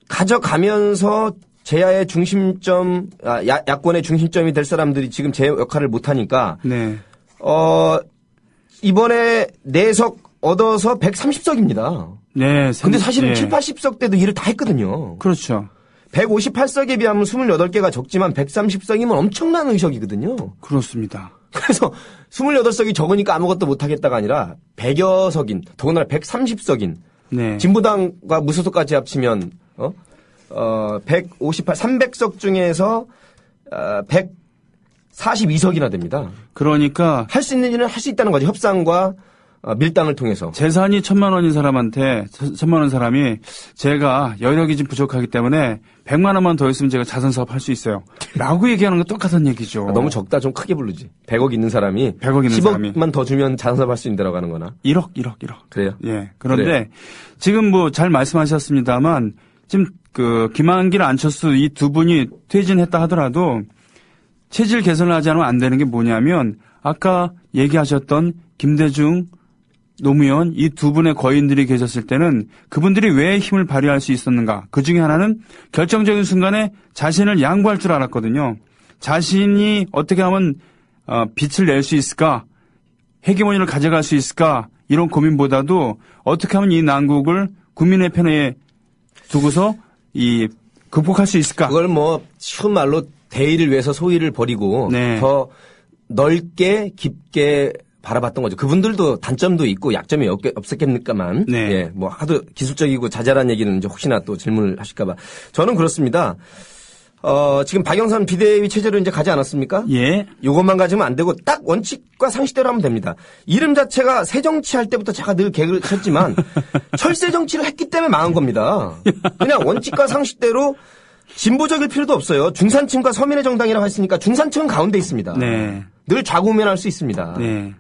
가져가면서 제야의 중심점, 야권의 중심점이 될 사람들이 지금 제 역할을 못하니까. 네. 이번에 4석 얻어서 130석입니다. 네. 근데 사실은 7, 80석 때도 일을 다 했거든요. 그렇죠. 158석에 비하면 28개가 적지만 130석이면 엄청난 의석이거든요. 그렇습니다. 그래서 28석이 적으니까 아무것도 못하겠다가 아니라 100여 석인, 더군다나 130석인. 네. 진보당과 무소속까지 합치면 300석 중에서 142석이나 됩니다. 그러니까 할 수 있는 일은 할 수 있다는 거죠. 협상과 밀당을 통해서. 재산이 1,000만 원인 사람한테 1,000만 원 사람이 제가 여력이 좀 부족하기 때문에 100만 원만 더 있으면 제가 자선 사업 할 수 있어요. 라고 얘기하는 건 똑같은 얘기죠. 너무 적다. 좀 크게 부르지. 100억 있는 사람이 100억 있는 10억만 사람이 더 주면 자선 사업 할 수 있다고 하는 거나. 1억. 그래요? 예. 그런데 그래요. 지금 뭐 잘 말씀하셨습니다만 지금 김한길 안철수 이 두 분이 퇴진했다 하더라도 체질 개선을 하지 않으면 안 되는 게 뭐냐면 아까 얘기하셨던 김대중, 노무현 이 두 분의 거인들이 계셨을 때는 그분들이 왜 힘을 발휘할 수 있었는가. 그중에 하나는 결정적인 순간에 자신을 양보할 줄 알았거든요. 자신이 어떻게 하면 빛을 낼 수 있을까, 헤게모니를 가져갈 수 있을까, 이런 고민보다도 어떻게 하면 이 난국을 국민의 편에 두고서 극복할 수 있을까. 그걸 뭐 쉬운 말로 대의를 위해서 소의를 버리고 네. 더 넓게 깊게 바라봤던 거죠. 그분들도 단점도 있고 약점이 없었겠니까만. 네. 예, 뭐 하도 기술적이고 자잘한 얘기는 이제 혹시나 또 질문을 하실까봐. 저는 그렇습니다. 지금 박영선 비대위 체제로 이제 가지 않았습니까? 예. 요것만 가지면 안 되고 딱 원칙과 상식대로 하면 됩니다. 이름 자체가 새정치할 때부터 제가 늘 개그를 쳤지만 철새 정치를 했기 때문에 망한 겁니다. 그냥 원칙과 상식대로 진보적일 필요도 없어요. 중산층과 서민의 정당이라고 했으니까 중산층은 가운데 있습니다. 네. 늘 좌우면할 수 있습니다. 네.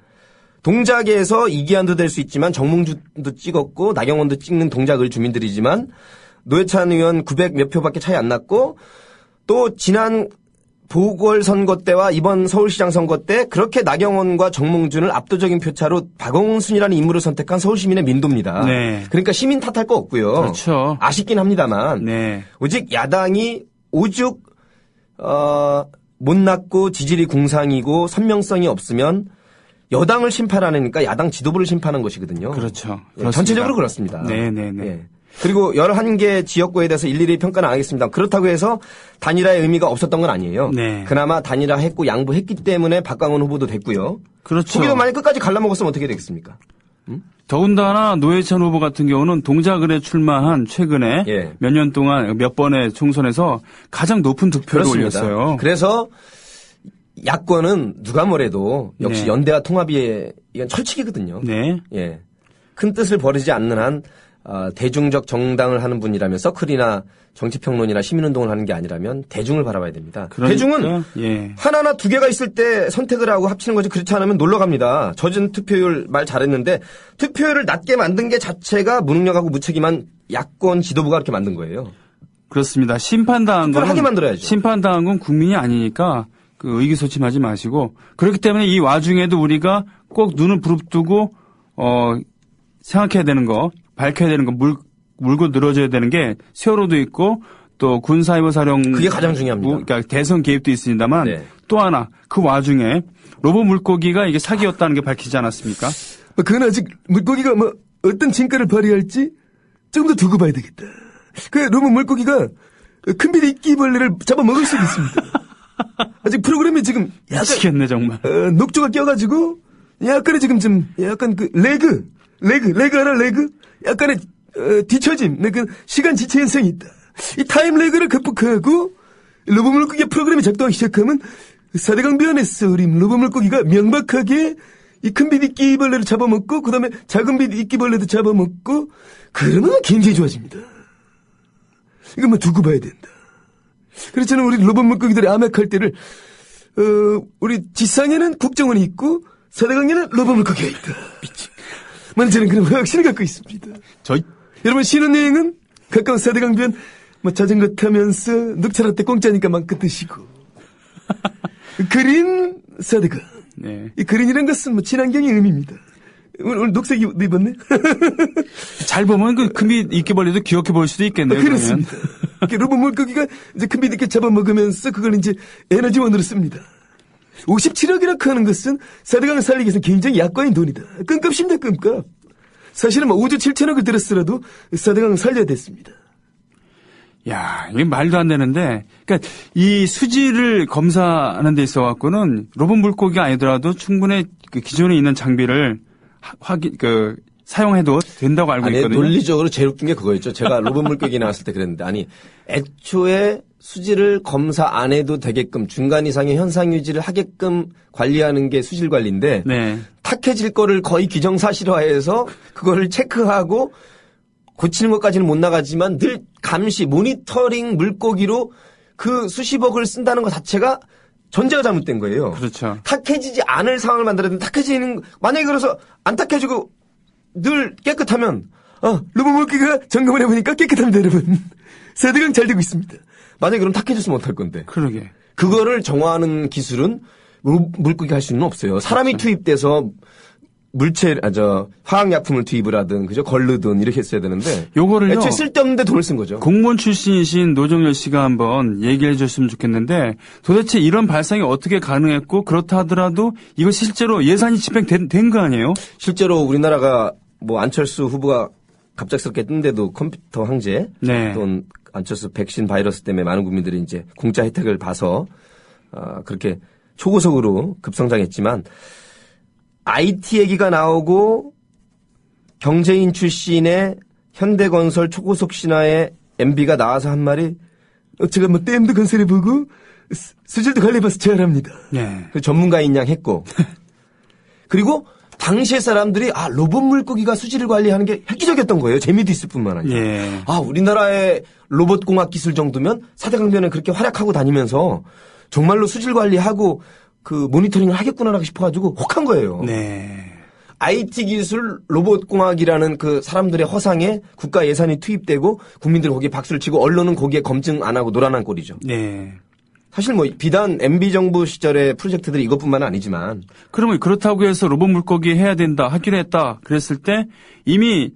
동작에서 이기한도 될 수 있지만 정몽주도 찍었고 나경원도 찍는 동작을 주민들이지만 노회찬 의원 900 몇 표밖에 차이 안 났고 또 지난 보궐선거 때와 이번 서울시장 선거 때 그렇게 나경원과 정몽준을 압도적인 표차로 박원순이라는 인물을 선택한 서울시민의 민도입니다. 네. 그러니까 시민 탓할 거 없고요. 그렇죠. 아쉽긴 합니다만 네. 오직 야당이 오죽 못났고 지질이 궁상이고 선명성이 없으면 여당을 심판하니까 야당 지도부를 심판한 것이거든요. 그렇죠. 예, 전체적으로 그렇습니다. 네네네. 예. 그리고 11개 지역구에 대해서 일일이 평가는 안 하겠습니다. 그렇다고 해서 단일화의 의미가 없었던 건 아니에요. 네. 그나마 단일화했고 양보했기 때문에 박광원 후보도 됐고요. 그렇죠. 거기도 만약 끝까지 갈라먹었으면 어떻게 되겠습니까? 더군다나 노회찬 후보 같은 경우는 동작을에 출마한 최근에 예. 몇 년 동안 몇 번의 총선에서 가장 높은 득표를 올렸어요. 그래서 야권은 누가 뭐래도 역시 네. 연대와 통합이 이건 철칙이거든요. 네. 예. 큰 뜻을 버리지 않는 한 대중적 정당을 하는 분이라면 서클이나 정치평론이나 시민운동을 하는 게 아니라면 대중을 바라봐야 됩니다. 그러니까, 대중은 예. 하나나 두 개가 있을 때 선택을 하고 합치는 거지 그렇지 않으면 놀러 갑니다. 젖은 투표율 말 잘했는데 투표율을 낮게 만든 게 자체가 무능력하고 무책임한 야권 지도부가 그렇게 만든 거예요. 그렇습니다. 심판당한 투표를 하게 만들어야죠. 심판당한 건 국민이 아니니까 그 의기소침하지 마시고 그렇기 때문에 이 와중에도 우리가 꼭 눈을 부릅뜨고 생각해야 되는 거, 밝혀야 되는 거, 물고 늘어져야 되는 게 세월호도 있고 또 군사이버사령 그게 가장 중요합니다. 그러니까 대선 개입도 있습니다만 네. 또 하나 그 와중에 로봇 물고기가 이게 사기였다는 게 밝히지 않았습니까? 그건 아직 물고기가 뭐 어떤 진가를 발휘할지 좀 더 두고 봐야 되겠다. 그 로봇 물고기가 큰비리 이끼벌레를 잡아먹을 수도 있습니다. 아직 프로그램이 지금 약간 미치겠네 정말. 녹조가 껴가지고 약간의 지금 좀 약간 그 레그 하나 레그 약간의 뒤처짐, 그 시간 지체 현상이 있다. 이 타임 레그를 극복하고 로봇 물고기 프로그램이 작동하기 시작하면 4대강 변에서 우리 로봇 물고기가 명백하게 이 큰 빛 이끼벌레를 잡아먹고 그다음에 작은 빛 이끼벌레도 잡아먹고 그러면 굉장히 좋아집니다. 이거 뭐 두고 봐야 된다. 그렇잖아요. 우리 로봇 물고기들이 암약할 때를 우리 지상에는 국정원이 있고 4대강에는 로봇 물고기가 있다. 저는 그런 확신을 갖고 있습니다. 여러분 신혼여행은 가까운 4대강변 뭐 자전거 타면서 늑차라 때 공짜니까 마음껏 드시고 그린 4대강. 네. 이 그린이란 것은 뭐 친환경의 의미입니다. 오늘 녹색 입었네? 잘 보면 그 큰빛 이끼벌레도 귀엽게 보일 수도 있겠네요. 그렇습니다. 이렇게 로봇 물고기가 이제 큰빛 이렇게 잡아먹으면서 그걸 이제 에너지원으로 씁니다. 57억이라고 하는 것은 4대강을 살리기 위해서는 굉장히 약과인 돈이다. 끔값입니다, 끔값. 사실은 뭐 5조 7천억을 들였더라도 4대강을 살려야 됐습니다. 야, 이게 말도 안 되는데, 그러니까 이 수질을 검사하는 데 있어갖고는 로봇 물고기가 아니더라도 충분히 그 기존에 있는 장비를 사용해도 된다고 알고 아니, 있거든요. 논리적으로 제일 웃긴 게 그거였죠. 제가 로봇 물고기 나왔을 때 그랬는데, 아니, 애초에 수질을 검사 안 해도 되게끔 중간 이상의 현상 유지를 하게끔 관리하는 게 수질 관리인데, 네. 탁해질 거를 거의 기정사실화해서 그거를 체크하고 고치는 것까지는 못 나가지만 늘 감시, 모니터링 물고기로 그 수십억을 쓴다는 것 자체가 전제가 잘못된 거예요. 그렇죠. 탁해지지 않을 상황을 만들어야 되는데 탁해지는, 만약에 그래서 안 탁해지고 늘 깨끗하면, 로봇 물고기가 점검을 해보니까 깨끗합니다, 여러분. 4대강 잘 되고 있습니다. 만약에 그럼 탁해졌으면 어떡할 건데. 그러게. 그거를 정화하는 기술은 물고기가 할 수는 없어요. 사람이 투입돼서 화학약품을 투입을 하든, 그죠? 걸르든 이렇게 했어야 되는데. 요거를요. 애초에 쓸데없는데 돈을 쓴 거죠. 공무원 출신이신 노정열 씨가 한번 얘기해 주셨으면 좋겠는데 도대체 이런 발상이 어떻게 가능했고 그렇다 하더라도 이거 실제로 예산이 집행된 거 아니에요? 실제로 우리나라가 뭐 안철수 후보가 갑작스럽게 뜬데도 컴퓨터 황제. 네. 또 안철수 백신 바이러스 때문에 많은 국민들이 이제 공짜 혜택을 봐서 그렇게 초고속으로 급성장했지만 IT 얘기가 나오고 경제인 출신의 현대건설 초고속 신화의 MB가 나와서 한 말이 제가 뭐 댐도 건설해보고 수질도 관리해봐서 잘합니다. 네. 그 전문가인 양 했고 그리고 당시의 사람들이 로봇 물고기가 수질을 관리하는 게 획기적이었던 거예요. 재미도 있을 뿐만 아니라. 예. 우리나라의 로봇공학 기술 정도면 4대 강변에 그렇게 활약하고 다니면서 정말로 수질 관리하고 그 모니터링을 하겠구나라고 싶어가지고 혹한 거예요. 네. IT 기술 로봇공학이라는 그 사람들의 허상에 국가 예산이 투입되고 국민들 거기에 박수를 치고 언론은 거기에 검증 안 하고 노란한 꼴이죠. 네. 사실 뭐 비단 MB 정부 시절의 프로젝트들이 이것뿐만 아니지만 그러면 그렇다고 해서 로봇 물고기 해야 된다, 하기로 했다 그랬을 때 이미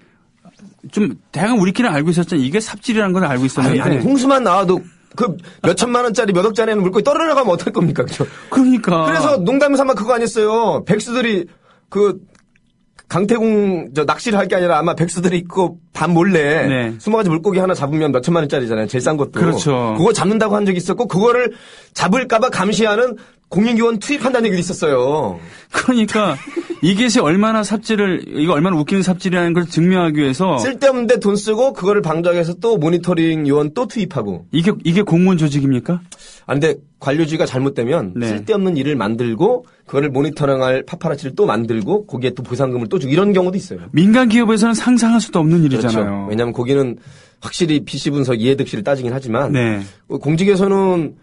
좀 대강 우리끼리는 알고 있었잖아요. 이게 삽질이라는 건 알고 있었는데. 아니 홍수만 나와도 그 몇천만 원짜리 몇 억짜리는 물고기 떨어져가면 어떡할 겁니까? 그죠? 그러니까. 그래서 농담 삼아 그거 아니었어요. 백수들이 그 강태공 낚시를 할 게 아니라 아마 백수들이 있고 밤 몰래 네. 숨어가지고 물고기 하나 잡으면 몇천만 원짜리잖아요. 제일 싼 것도. 그렇죠. 그거 잡는다고 한 적이 있었고 그거를 잡을까봐 감시하는 공익요원 투입한다는 얘기도 있었어요. 그러니까 이것이 얼마나 이거 얼마나 웃기는 삽질이라는 걸 증명하기 위해서 쓸데없는데 돈 쓰고 그거를 방조하기 위해서 또 모니터링 요원 또 투입하고. 이게 공무원 조직입니까? 근데 관료주의가 잘못되면 네. 쓸데없는 일을 만들고 그거를 모니터링할 파파라치를 또 만들고 거기에 또 보상금을 또 주고 이런 경우도 있어요. 민간 기업에서는 상상할 수도 없는 일이잖아요. 그렇죠. 왜냐하면 거기는 확실히 PC 분석 이해득실을 따지긴 하지만 네. 공직에서는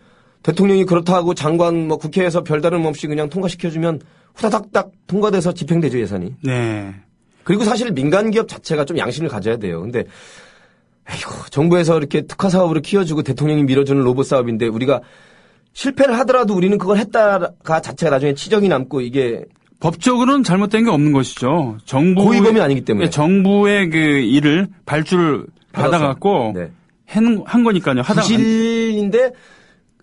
대통령이 그렇다고 장관 뭐 국회에서 별다름 없이 그냥 통과시켜주면 후다닥닥 통과돼서 집행되죠 예산이. 네. 그리고 사실 민간 기업 자체가 좀 양심을 가져야 돼요. 근데 정부에서 이렇게 특화 사업으로 키워주고 대통령이 밀어주는 로봇 사업인데 우리가 실패를 하더라도 우리는 그걸 했다가 자체가 나중에 치적이 남고 이게 법적으로는 잘못된 게 없는 것이죠. 고의범이 아니기 때문에. 정부의 그 일을 발주를 받아갖고 네. 한 거니까요. 부실인데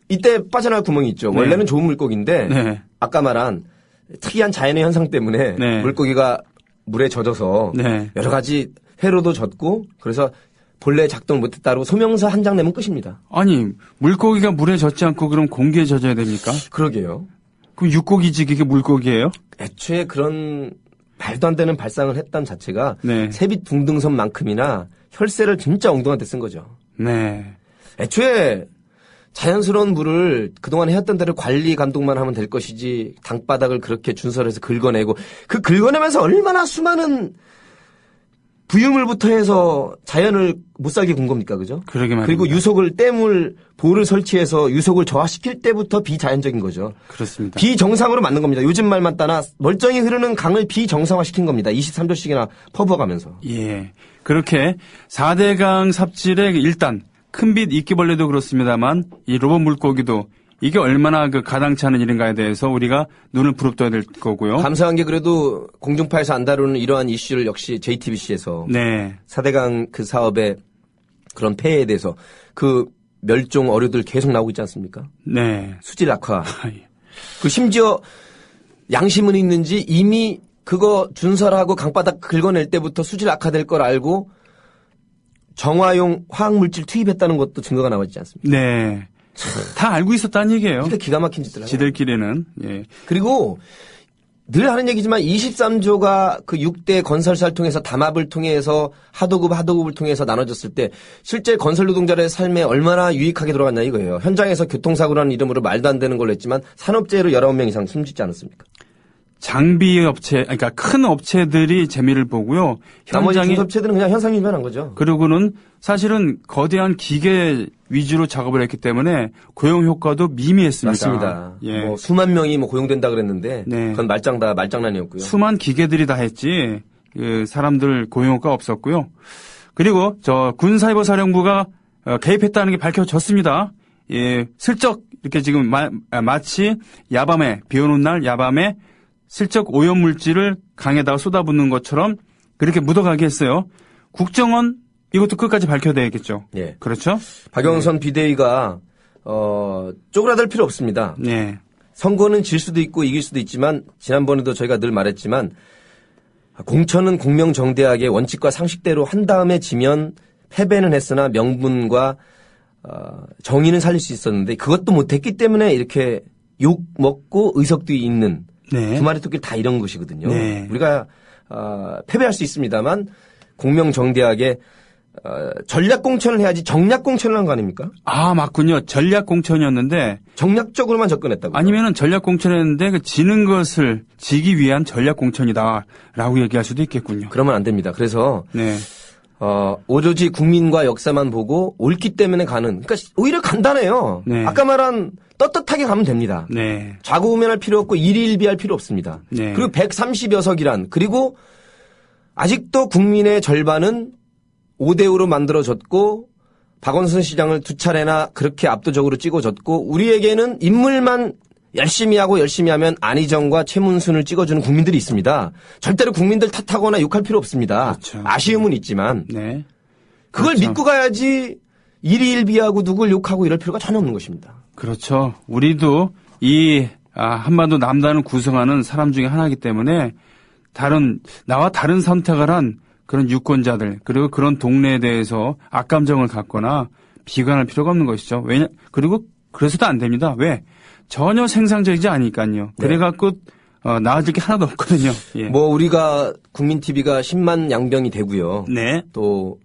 이때 빠져나갈 구멍이 있죠. 네. 원래는 좋은 물고기인데 네. 아까 말한 특이한 자연의 현상 때문에 네. 물고기가 물에 젖어서 네. 여러 가지 해로도 젖고 그래서 본래 작동을 못했다고 소명서 한 장 내면 끝입니다. 아니 물고기가 물에 젖지 않고 그럼 공기에 젖어야 됩니까? 그러게요. 그럼 육고기지 그게 물고기예요? 애초에 그런 말도 안 되는 발상을 했던 자체가 네. 세빛 붕등섬만큼이나 혈세를 진짜 엉뚱한 데 쓴 거죠. 네. 애초에 자연스러운 물을 그동안 해왔던 데를 관리 감독만 하면 될 것이지 땅바닥을 그렇게 준설해서 긁어내고 그 긁어내면서 얼마나 수많은 부유물부터 해서 자연을 못 살게 군 겁니까, 그죠? 그러게 말입니다. 그리고 유속을 댐을 보를 설치해서 유속을 저하시킬 때부터 비자연적인 거죠. 그렇습니다. 비정상으로 만든 겁니다. 요즘 말만 따나 멀쩡히 흐르는 강을 비정상화시킨 겁니다. 23조씩이나 퍼부어가면서. 예. 그렇게 4대강 삽질의 일단 큰빛 이끼벌레도 그렇습니다만 이 로봇 물고기도 이게 얼마나 그 가당치 않은 일인가에 대해서 우리가 눈을 부릅떠야 될 거고요. 감사한 게 그래도 공중파에서 안 다루는 이러한 이슈를 역시 JTBC에서 네. 4대강 그 사업의 그런 폐해에 대해서 그 멸종 어류들 계속 나오고 있지 않습니까? 네. 수질 악화. 예. 그 심지어 양심은 있는지 이미 그거 준설하고 강바닥 긁어낼 때부터 수질 악화될 걸 알고 정화용 화학물질 투입했다는 것도 증거가 나와 있지 않습니까? 네. 다 알고 있었다는 얘기예요. 진짜 기가 막힌 짓들 하고. 지들끼리는. 예. 그리고 늘 하는 얘기지만 23조가 그 6대 건설사를 통해서 담합을 통해서 하도급을 통해서 나눠졌을 때 실제 건설 노동자의 삶에 얼마나 유익하게 돌아갔냐 이거예요. 현장에서 교통사고라는 이름으로 말도 안 되는 걸로 했지만 산업재해로 19명 이상 숨지지 않았습니까? 장비 업체, 그러니까 큰 업체들이 재미를 보고요. 나머지 현장에 중소업체들은 그냥 현상 유지만 거죠. 그리고는 사실은 거대한 기계 위주로 작업을 했기 때문에 고용 효과도 미미했습니다. 맞습니다. 예. 뭐 수만 명이 뭐 고용된다 그랬는데 네. 그건 말장난이었고요. 수만 기계들이 다 했지 그 사람들 고용 효과 없었고요. 그리고 저 군사이버사령부가 개입했다는 게 밝혀졌습니다. 예, 슬쩍 이렇게 지금 마치 야밤에 비 오는 날 야밤에 슬쩍 오염물질을 강에다가 쏟아붓는 것처럼 그렇게 묻어가게 했어요. 국정원 이것도 끝까지 밝혀야 되겠죠. 예. 그렇죠? 박영선 비대위가 쪼그라들 필요 없습니다. 네. 선거는 질 수도 있고 이길 수도 있지만 지난번에도 저희가 늘 말했지만 공천은 공명정대하게 원칙과 상식대로 한 다음에 지면 패배는 했으나 명분과 정의는 살릴 수 있었는데 그것도 못했기 때문에 이렇게 욕 먹고 의석도 있는 네. 두 마리 토끼를 다 이런 것이거든요. 네. 우리가 패배할 수 있습니다만 공명정대하게 전략 공천을 해야지 정략 공천을 한 거 아닙니까? 아, 맞군요. 전략 공천이었는데 정략적으로만 접근했다고. 아니면은 전략 공천이었는데 그 지는 것을 지기 위한 전략 공천이다라고 얘기할 수도 있겠군요. 그러면 안 됩니다. 그래서 네. 오로지 국민과 역사만 보고 옳기 때문에 가는. 그러니까 오히려 간단해요. 네. 아까 말한 떳떳하게 가면 됩니다. 네. 좌고우면할 필요 없고 일희일비할 필요 없습니다. 네. 그리고 130여석이란 그리고 아직도 국민의 절반은 5대5로 만들어졌고 박원순 시장을 두 차례나 그렇게 압도적으로 찍어줬고 우리에게는 인물만 열심히 하고 열심히 하면 안희정과 최문순을 찍어주는 국민들이 있습니다. 절대로 국민들 탓하거나 욕할 필요 없습니다. 그렇죠. 아쉬움은 있지만 네. 그걸 그렇죠. 믿고 가야지 일희일비하고 누굴 욕하고 이럴 필요가 전혀 없는 것입니다. 그렇죠. 우리도 이 한반도 남단을 구성하는 사람 중에 하나이기 때문에 나와 다른 선택을 한 그런 유권자들 그리고 그런 동네에 대해서 악감정을 갖거나 비관할 필요가 없는 것이죠. 그리고 그래서도 안 됩니다. 왜? 전혀 생산적이지 않으니까요. 네. 그래갖고 나아질 게 하나도 없거든요. 예. 뭐 우리가 국민TV가 10만 양병이 되고요. 네. 또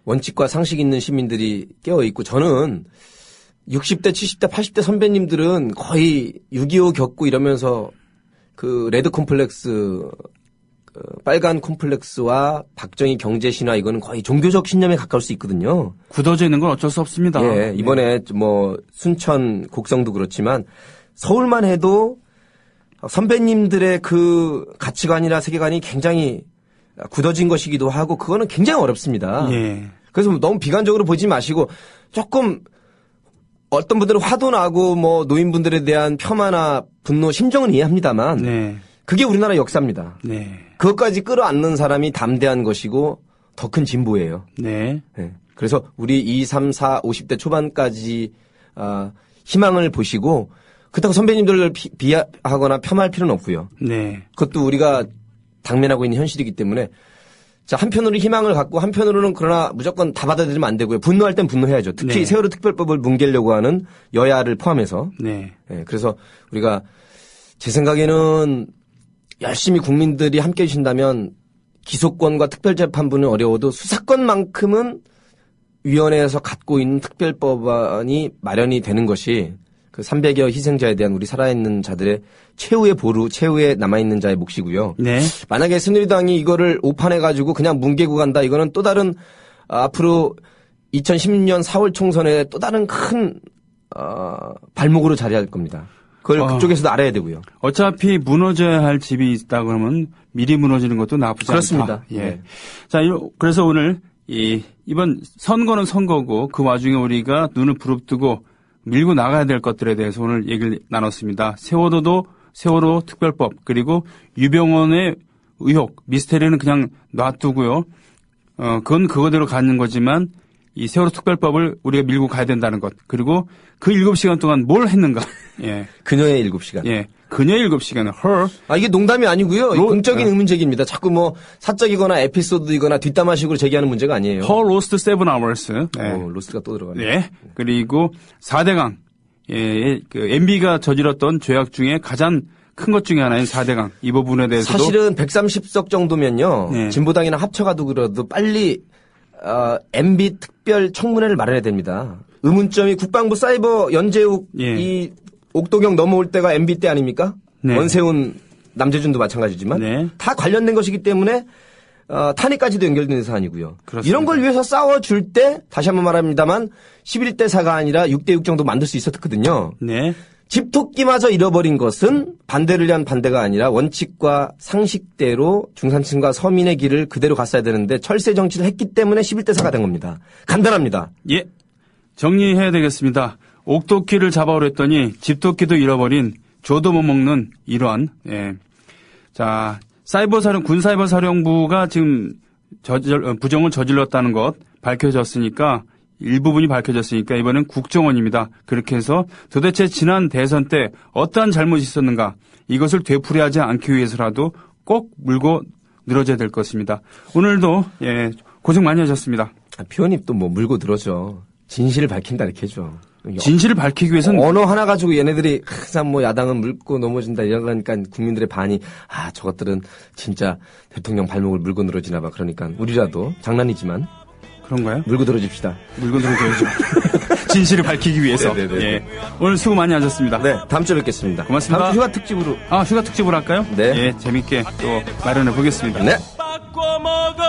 원칙과 상식 있는 시민들이 깨어있고 저는 60대, 70대, 80대 선배님들은 거의 6.25 겪고 이러면서 그 레드 콤플렉스, 빨간 콤플렉스와 박정희 경제신화 이거는 거의 종교적 신념에 가까울 수 있거든요. 굳어져 있는 건 어쩔 수 없습니다. 예, 이번에 뭐 순천 곡성도 그렇지만 서울만 해도 선배님들의 그 가치관이나 세계관이 굉장히 굳어진 것이기도 하고 그거는 굉장히 어렵습니다. 예. 그래서 너무 비관적으로 보지 마시고 조금 어떤 분들은 화도 나고 뭐 노인분들에 대한 폄하나 분노 심정은 이해합니다만 네. 그게 우리나라 역사입니다. 네. 그것까지 끌어안는 사람이 담대한 것이고 더 큰 진보예요. 네. 네. 그래서 우리 2, 3, 4, 50대 초반까지 희망을 보시고 그렇다고 선배님들을 비하하거나 폄하할 필요는 없고요. 네. 그것도 우리가 당면하고 있는 현실이기 때문에 자 한편으로 희망을 갖고 한편으로는 그러나 무조건 다 받아들이면 안 되고요. 분노할 땐 분노해야죠. 특히 네. 세월호 특별법을 뭉개려고 하는 여야를 포함해서. 네. 네, 그래서 우리가 제 생각에는 열심히 국민들이 함께 해주신다면 기소권과 특별재판부는 어려워도 수사권만큼은 위원회에서 갖고 있는 특별법안이 마련이 되는 것이 그 300여 희생자에 대한 우리 살아있는 자들의 최후의 보루, 최후의 남아있는 자의 몫이고요. 네. 만약에 새누리당이 이거를 오판해가지고 그냥 뭉개고 간다. 이거는 또 다른 앞으로 2016년 4월 총선에 또 다른 큰 발목으로 자리할 겁니다. 그걸 그쪽에서도 알아야 되고요. 어차피 무너져야 할 집이 있다 그러면 미리 무너지는 것도 나쁘지 그렇습니다. 않다. 예. 네. 자, 그래서 오늘 이번 선거는 선거고 그 와중에 우리가 눈을 부릅뜨고 밀고 나가야 될 것들에 대해서 오늘 얘기를 나눴습니다. 세월호 특별법 그리고 유병원의 의혹 미스테리는 그냥 놔두고요. 그건 그거대로 가는 거지만 이 세월호 특별법을 우리가 밀고 가야 된다는 것 그리고 그 7시간 동안 뭘 했는가. 예. 그녀의 7시간. 예. 그녀의 7시간은 her. 이게 농담이 아니고요. 공적인 의문제기입니다. 자꾸 뭐 사적이거나 에피소드이거나 뒷담화식으로 제기하는 문제가 아니에요. her lost 7 hours. 네. 로스트가 또 들어가네. 네. 그리고 4대강. 예, 그 MB가 저질렀던 죄악 중에 가장 큰 것 중에 하나인 4대강. 이 부분에 대해서도 사실은 130석 정도면요. 네. 진보당이나 합쳐가도 그래도 빨리 MB 특별 청문회를 마련해야 됩니다. 의문점이 국방부 사이버 연재욱 예. 이 옥도경 넘어올 때가 MB 때 아닙니까? 네. 원세훈 남재준도 마찬가지지만 네. 다 관련된 것이기 때문에 탄핵까지도 연결되는 사안이고요. 그렇습니다. 이런 걸 위해서 싸워줄 때 다시 한번 말합니다만 11대 4가 아니라 6대 6 정도 만들 수 있었거든요. 네. 집토끼마저 잃어버린 것은 반대를 위한 반대가 아니라 원칙과 상식대로 중산층과 서민의 길을 그대로 갔어야 되는데 철새 정치를 했기 때문에 11대 4가 된 겁니다. 간단합니다. 예. 정리해야 되겠습니다. 옥토끼를 잡아오려 했더니 집토끼도 잃어버린 줘도 못 먹는 이러한, 자, 군사이버 사령부가 지금 부정을 저질렀다는 것 밝혀졌으니까, 일부분이 밝혀졌으니까 이번엔 국정원입니다. 그렇게 해서 도대체 지난 대선 때 어떠한 잘못이 있었는가, 이것을 되풀이하지 않기 위해서라도 꼭 물고 늘어져야 될 것입니다. 오늘도, 고생 많이 하셨습니다. 표현이 또 뭐 물고 늘어져. 진실을 밝힌다 이렇게 해줘. 진실을 밝히기 위해서는 언어 하나 가지고 얘네들이 항상 뭐 야당은 물고 넘어진다 이러니까 국민들의 반이 저것들은 진짜 대통령 발목을 물고 늘어지나 봐. 그러니까 우리라도 장난이지만 그런가요? 물고 늘어집시다. 물고 늘어져야죠. 진실을 밝히기 위해서. 네네네. 오늘 수고 많이 하셨습니다. 네, 다음 주에 뵙겠습니다. 고맙습니다. 다음 주 휴가 특집으로. 휴가 특집으로 할까요? 네. 재밌게 또 마련해 보겠습니다. 네. 바꿔 먹어